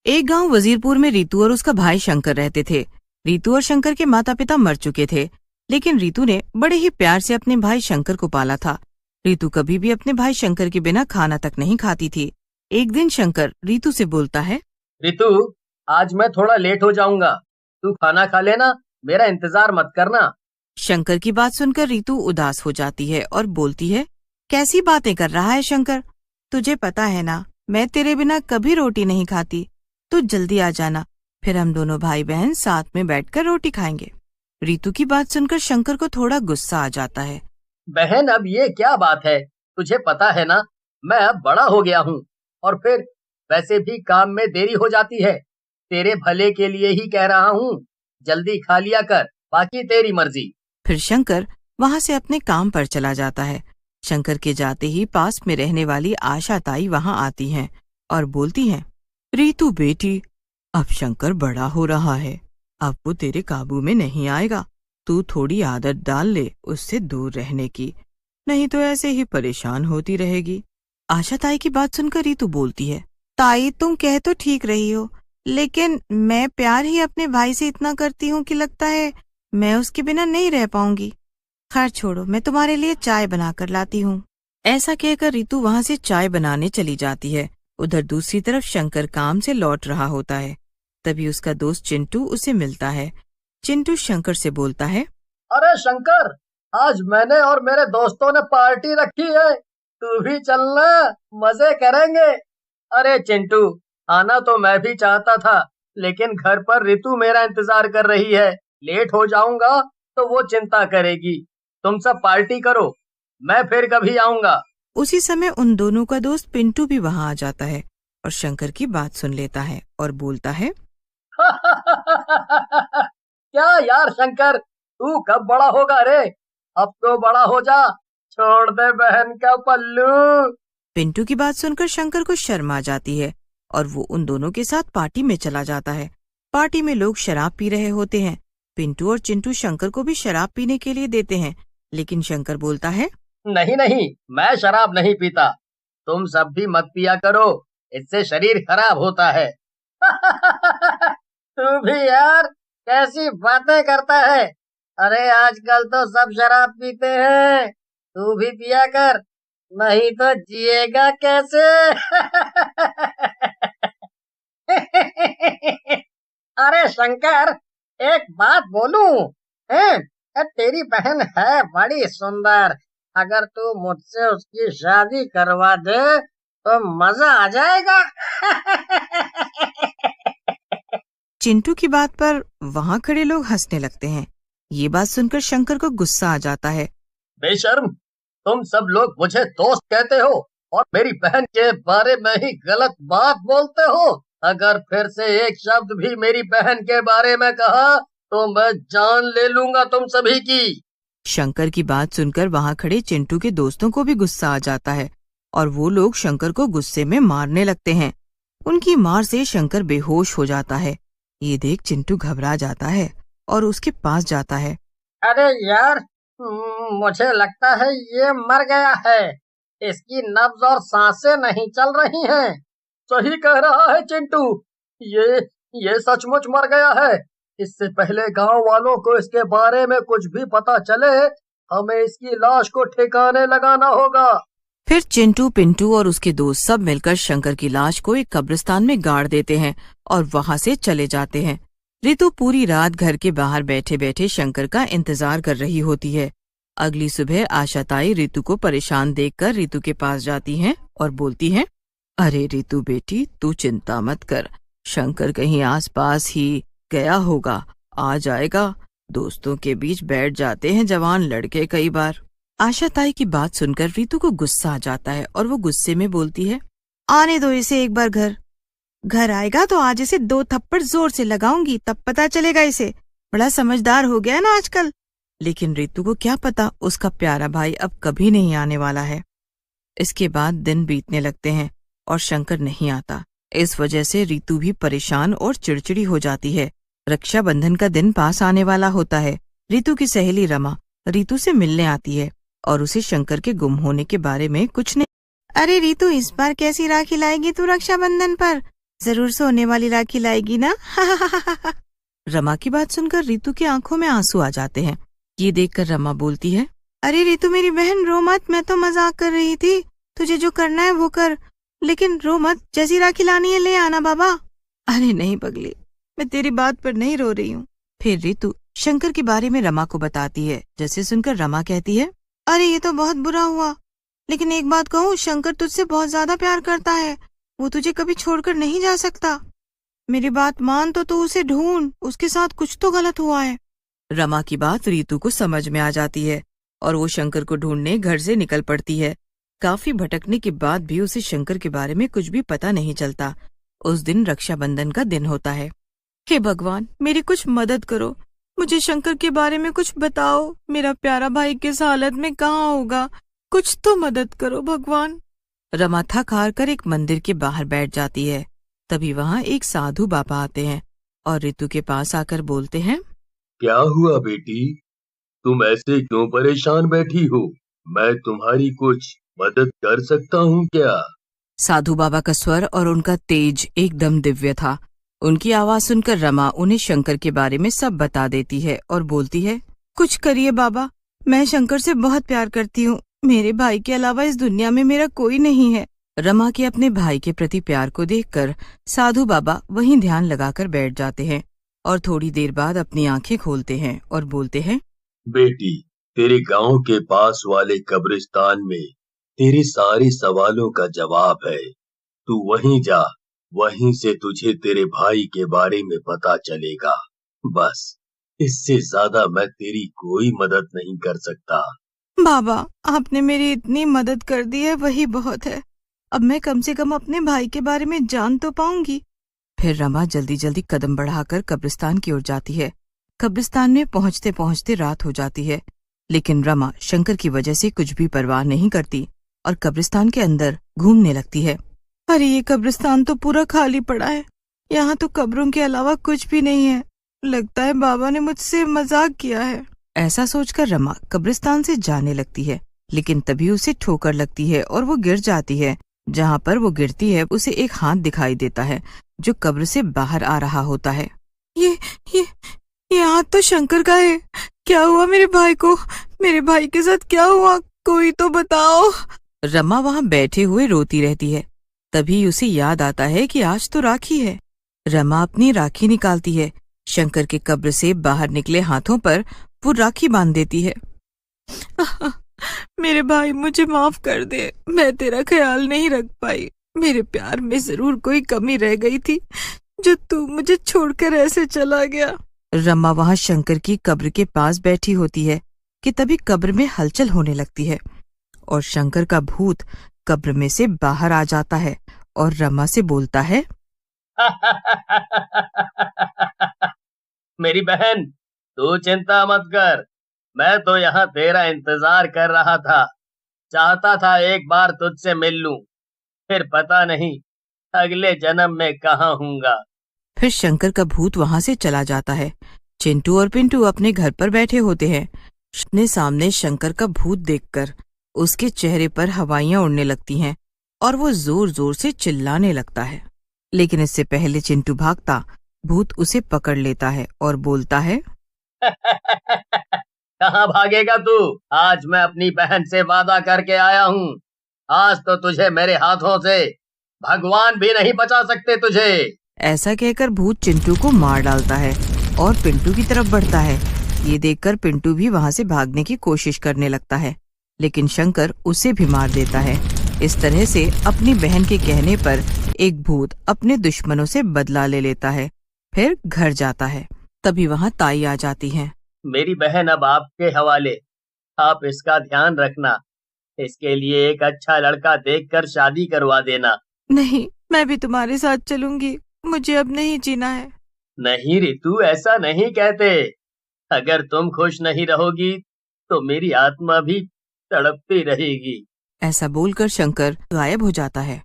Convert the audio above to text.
एक गांव वजीरपुर में रीतू और उसका भाई शंकर रहते थे। रीतू और शंकर के माता पिता मर चुके थे, लेकिन रीतू ने बड़े ही प्यार से अपने भाई शंकर को पाला था। रीतू कभी भी अपने भाई शंकर के बिना खाना तक नहीं खाती थी। एक दिन शंकर रीतू से बोलता है, रीतू, आज मैं थोड़ा लेट हो जाऊंगा, तू खाना खा लेना, मेरा इंतजार मत करना। शंकर की बात सुनकर रीतू उदास हो जाती है और बोलती है, कैसी बातें कर रहा है शंकर, तुझे पता है ना मैं तेरे बिना कभी रोटी नहीं खाती। तू जल्दी आ जाना, फिर हम दोनों भाई बहन साथ में बैठकर रोटी खाएंगे। रीतू की बात सुनकर शंकर को थोड़ा गुस्सा आ जाता है। बहन, अब ये क्या बात है? तुझे पता है ना मैं अब बड़ा हो गया हूँ, और फिर वैसे भी काम में देरी हो जाती है। तेरे भले के लिए ही कह रहा हूँ, जल्दी खा लिया कर, बाकी तेरी मर्जी। फिर शंकर वहां से अपने काम पर चला जाता है। शंकर के जाते ही पास में रहने वाली आशा ताई वहां आती हैं और बोलती हैं, रीतू बेटी, अब शंकर बड़ा हो रहा है, अब वो तेरे काबू में नहीं आएगा। तू थोड़ी आदत डाल ले उससे दूर रहने की, नहीं तो ऐसे ही परेशान होती रहेगी। आशा ताई की बात सुनकर रीतू बोलती है, ताई तुम कह तो ठीक रही हो, लेकिन मैं प्यार ही अपने भाई से इतना करती हूँ कि लगता है मैं उसके बिना नहीं रह पाऊंगी। खैर छोड़ो, मैं तुम्हारे लिए चाय बनाकर लाती हूँ। ऐसा कहकर रीतू वहां से चाय बनाने चली जाती है। उधर दूसरी तरफ शंकर काम से लौट रहा होता है। तभी उसका दोस्त चिंटू उसे मिलता है। चिंटू शंकर से बोलता है, अरे शंकर, आज मैंने और मेरे दोस्तों ने पार्टी रखी है, तू भी चलना, मजे करेंगे। अरे चिंटू, आना तो मैं भी चाहता था, लेकिन घर पर ऋतु मेरा इंतजार कर रही है। लेट हो जाऊंगा तो वो चिंता करेगी। तुम सब पार्टी करो, मैं फिर कभी आऊंगा। उसी समय उन दोनों का दोस्त पिंटू भी वहां आ जाता है और शंकर की बात सुन लेता है और बोलता है, क्या यार शंकर, तू कब बड़ा होगा रे? अब तो बड़ा हो जा, छोड़ दे बहन का पल्लू। पिंटू की बात सुनकर शंकर को शर्म आ जाती है और वो उन दोनों के साथ पार्टी में चला जाता है। पार्टी में लोग शराब पी रहे होते हैं। पिंटू और चिंटू शंकर को भी शराब पीने के लिए देते हैं, लेकिन शंकर बोलता है, नहीं नहीं, मैं शराब नहीं पीता, तुम सब भी मत पिया करो, इससे शरीर खराब होता है। तू भी यार कैसी बातें करता है। अरे आजकल तो सब शराब पीते हैं, तू भी पिया कर, नहीं तो जिएगा कैसे? अरे शंकर, एक बात बोलूं? हैं? तेरी बहन है बड़ी सुंदर, अगर तू मुझसे उसकी शादी करवा दे तो मजा आ जाएगा। चिंटू की बात पर वहां खड़े लोग हंसने लगते हैं। ये बात सुनकर शंकर को गुस्सा आ जाता है। बेशर्म, तुम सब लोग मुझे दोस्त कहते हो और मेरी बहन के बारे में ही गलत बात बोलते हो। अगर फिर से एक शब्द भी मेरी बहन के बारे में कहा तो मैं जान ले लूंगा तुम सभी की। शंकर की बात सुनकर वहां खड़े चिंटू के दोस्तों को भी गुस्सा आ जाता है और वो लोग शंकर को गुस्से में मारने लगते हैं। उनकी मार से शंकर बेहोश हो जाता है। ये देख चिंटू घबरा जाता है और उसके पास जाता है। अरे यार, मुझे लगता है ये मर गया है, इसकी नब्ज और सांसें नहीं चल रही हैं। सही कह रहा है चिंटू, ये सचमुच मर गया है। इससे पहले गांव वालों को इसके बारे में कुछ भी पता चले, हमें इसकी लाश को ठिकाने लगाना होगा। फिर चिंटू, पिंटू और उसके दोस्त सब मिलकर शंकर की लाश को एक कब्रिस्तान में गाड़ देते हैं और वहां से चले जाते हैं। ऋतु पूरी रात घर के बाहर बैठे बैठे शंकर का इंतजार कर रही होती है। अगली सुबह आशा ताई ऋतु को परेशान देखकर ऋतु के पास जाती हैं और बोलती हैं, अरे ऋतु बेटी, तू चिंता मत कर, शंकर कहीं आसपास ही गया होगा, आ जाएगा। दोस्तों के बीच बैठ जाते हैं जवान लड़के कई बार। आशा ताई की बात सुनकर ऋतु को गुस्सा आ जाता है और वो गुस्से में बोलती है, आने दो इसे एक बार घर आएगा तो आज इसे 2 थप्पड़ जोर से लगाऊंगी, तब पता चलेगा इसे, बड़ा समझदार हो गया ना आजकल। लेकिन ऋतु को क्या पता उसका प्यारा भाई अब कभी नहीं आने वाला है। इसके बाद दिन बीतने लगते हैं और शंकर नहीं आता। इस वजह से ऋतु भी परेशान और चिड़चिड़ी हो जाती है। रक्षाबंधन का दिन पास आने वाला होता है। ऋतु की सहेली रमा ऋतु से मिलने आती है और उसे शंकर के गुम होने के बारे में कुछ नहीं। अरे ऋतु, इस बार कैसी राखी लाएगी तू रक्षाबंधन पर? जरूर सोने वाली राखी लाएगी ना। रमा की बात सुनकर रितु की आंखों में आंसू आ जाते हैं। ये देखकर रमा बोलती है, अरे रितु मेरी बहन रो मत, मैं तो मजाक कर रही थी, तुझे जो करना है वो कर, लेकिन रो मत, जैसी राखी लानी है ले आना बाबा। अरे नहीं पगली, मैं तेरी बात पर नहीं रो रही हूँ। फिर रितु शंकर के बारे में रमा को बताती है, जिसे सुनकर रमा कहती है, अरे ये तो बहुत बुरा हुआ, लेकिन एक बात कहूँ, शंकर तुझसे बहुत ज्यादा प्यार करता है, वो तुझे कभी छोड़कर नहीं जा सकता। मेरी बात मान तो तू उसे ढूंढ, उसके साथ कुछ तो गलत हुआ है। रमा की बात रितु को समझ में आ जाती है और वो शंकर को ढूंढने घर से निकल पड़ती है। काफी भटकने के बाद भी उसे शंकर के बारे में कुछ भी पता नहीं चलता। उस दिन रक्षाबंधन का दिन होता है। हे भगवान, मेरी कुछ मदद करो, मुझे शंकर के बारे में कुछ बताओ, मेरा प्यारा भाई किस हालत में कहाँ होगा, कुछ तो मदद करो भगवान। रमा थक हार कर एक मंदिर के बाहर बैठ जाती है। तभी वहाँ एक साधु बाबा आते हैं और रितु के पास आकर बोलते हैं, क्या हुआ बेटी, तुम ऐसे क्यों परेशान बैठी हो? मैं तुम्हारी कुछ मदद कर सकता हूँ क्या? साधु बाबा का स्वर और उनका तेज एकदम दिव्य था। उनकी आवाज सुनकर रमा उन्हें शंकर के बारे में सब बता देती है और बोलती है, कुछ करिए बाबा, मैं शंकर से बहुत प्यार करती हूँ, मेरे भाई के अलावा इस दुनिया में मेरा कोई नहीं है। रमा के अपने भाई के प्रति प्यार को देखकर साधु बाबा वहीं ध्यान लगाकर बैठ जाते हैं और थोड़ी देर बाद अपनी आंखें खोलते हैं और बोलते हैं, बेटी, तेरे गांव के पास वाले कब्रिस्तान में तेरे सारे सवालों का जवाब है। तू वहीं जा, वहीं से तुझे तेरे भाई के बारे में पता चलेगा। बस, इससे ज्यादा मैं तेरी कोई मदद नहीं कर सकता। बाबा, आपने मेरी इतनी मदद कर दी है, वही बहुत है। अब मैं कम से कम अपने भाई के बारे में जान तो पाऊंगी। फिर रमा जल्दी जल्दी कदम बढ़ाकर कब्रिस्तान की ओर जाती है। कब्रिस्तान में पहुंचते पहुंचते रात हो जाती है, लेकिन रमा शंकर की वजह से कुछ भी परवाह नहीं करती और कब्रिस्तान के अंदर घूमने लगती है। अरे ये कब्रिस्तान तो पूरा खाली पड़ा है, यहाँ तो कब्रों के अलावा कुछ भी नहीं है, लगता है बाबा ने मुझसे मजाक किया है। ऐसा सोचकर रमा कब्रिस्तान से जाने लगती है, लेकिन तभी उसे ठोकर लगती है और वो गिर जाती है। जहाँ पर वो गिरती है उसे एक हाथ दिखाई देता है जो कब्र से बाहर आ रहा होता है। ये हाथ तो शंकर का है। क्या हुआ मेरे भाई को? मेरे भाई के साथ क्या हुआ? कोई तो बताओ। रमा वहाँ बैठे हुए रोती रहती है। तभी उसे याद आता है कि आज तो राखी है। रमा अपनी राखी निकालती है। शंकर के कब्र से बाहर निकले हाथों पर वो राखी बांध देती है। मेरे भाई, मुझे माफ कर दे, मैं तेरा ख्याल नहीं रख पाई। मेरे प्यार में जरूर कोई कमी रह गई थी जो तू मुझे छोड़कर ऐसे चला गया। रमा वहाँ शंकर की कब्र के पास बैठी होती है कि तभी कब्र में हलचल होने लगती है और शंकर का भूत कब्र में से बाहर आ जाता है और रमा से बोलता है, मेरी बहन, तू चिंता मत कर, मैं तो यहाँ तेरा इंतजार कर रहा था। चाहता था एक बार तुझसे मिल लूं, फिर पता नहीं अगले जन्म में कहाँ हूँगा। फिर शंकर का भूत वहाँ से चला जाता है। चिंटू और पिंटू अपने घर पर बैठे होते हैं। अपने सामने शंकर का भूत देखकर उसके चेहरे पर हवाइयां उड़ने लगती हैं और वो जोर जोर से चिल्लाने लगता है। लेकिन इससे पहले चिंटू भागता भूत उसे पकड़ लेता है और बोलता है, कहाँ भागेगा तू? आज मैं अपनी बहन से वादा करके आया हूँ। आज तो तुझे मेरे हाथों से भगवान भी नहीं बचा सकते तुझे। ऐसा कहकर भूत चिंटू को मार डालता है और पिंटू की तरफ बढ़ता है। ये देखकर पिंटू भी वहाँ से भागने की कोशिश करने लगता है, लेकिन शंकर उसे भी मार देता है। इस तरह से अपनी बहन के कहने पर एक भूत अपने दुश्मनों से बदला ले लेता है, फिर घर जाता है। तभी वहाँ ताई आ जाती है। मेरी बहन अब आपके हवाले, आप इसका ध्यान रखना। इसके लिए एक अच्छा लड़का देखकर शादी करवा देना। नहीं, मैं भी तुम्हारे साथ चलूंगी, मुझे अब नहीं जीना है। नहीं रितु, ऐसा नहीं कहते। अगर तुम खुश नहीं रहोगी तो मेरी आत्मा भी तड़पती रहेगी। ऐसा बोलकर शंकर गायब हो जाता है।